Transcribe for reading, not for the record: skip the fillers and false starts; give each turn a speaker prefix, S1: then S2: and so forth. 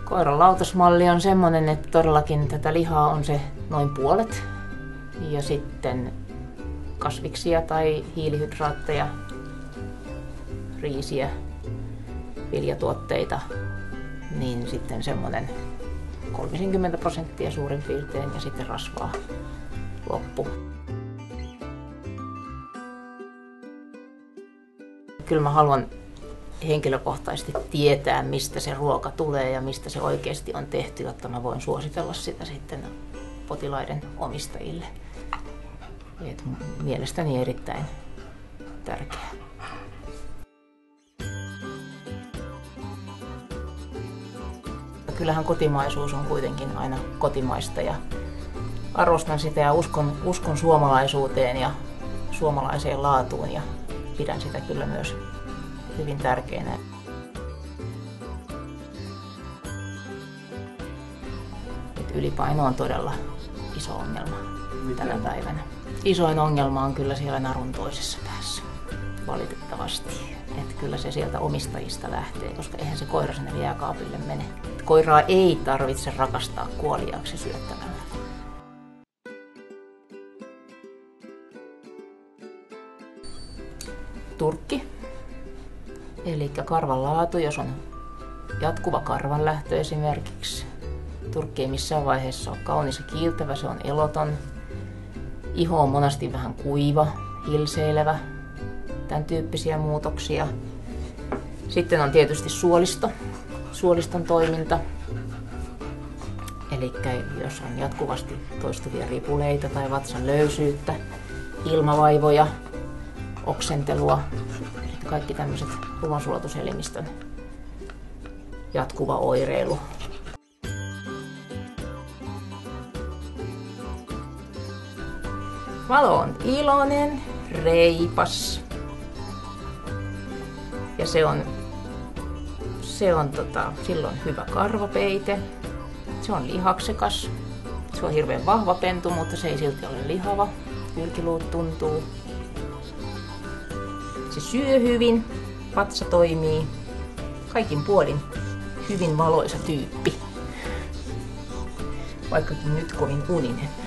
S1: Koiran lautasmalli on semmoinen, että todellakin tätä lihaa on se noin puolet. Ja sitten kasviksia tai hiilihydraatteja, riisiä, viljatuotteita, niin sitten semmoinen 30% suurin piirtein ja sitten rasvaa loppu. Kyllä mä haluan henkilökohtaisesti tietää, mistä se ruoka tulee ja mistä se oikeasti on tehty, jotta mä voin suositella sitä sitten potilaiden omistajille. Et mielestäni erittäin tärkeää. Kyllähän kotimaisuus on kuitenkin aina kotimaista ja arvostan sitä ja uskon suomalaisuuteen ja suomalaiseen laatuun ja pidän sitä kyllä myös hyvin tärkeänä. Ylipaino on todella iso ongelma tänä päivänä. Isoin ongelma on kyllä siellä narun toisessa päässä, valitettavasti. Että kyllä se sieltä omistajista lähtee, koska eihän se koira sinne jääkaapille mene. Koiraa ei tarvitse rakastaa kuoliaaksi syöttämällä. Turkki, eli karvan laatu, jos on jatkuva karvanlähtö esimerkiksi. Turkki ei missään vaiheessa ole kaunis ja kiiltävä, se on eloton. Iho on monasti vähän kuiva, hilseilevä, tämän tyyppisiä muutoksia. Sitten on tietysti suoliston toiminta. Eli jos on jatkuvasti toistuvia ripuleita tai vatsan löysyyttä, ilmavaivoja, oksentelua, kaikki tämmöiset ruoansulatuselimistön jatkuva oireilu. Valo on iloinen, reipas ja silloin hyvä karvapeite. Se on lihaksekas. Se on hirveän vahva pentu, mutta se ei silti ole lihava. Kylkiluut tuntuu. Se syö hyvin, vatsa toimii. Kaikin puolin hyvin valoisa tyyppi. Vaikkakin nyt kovin uninen.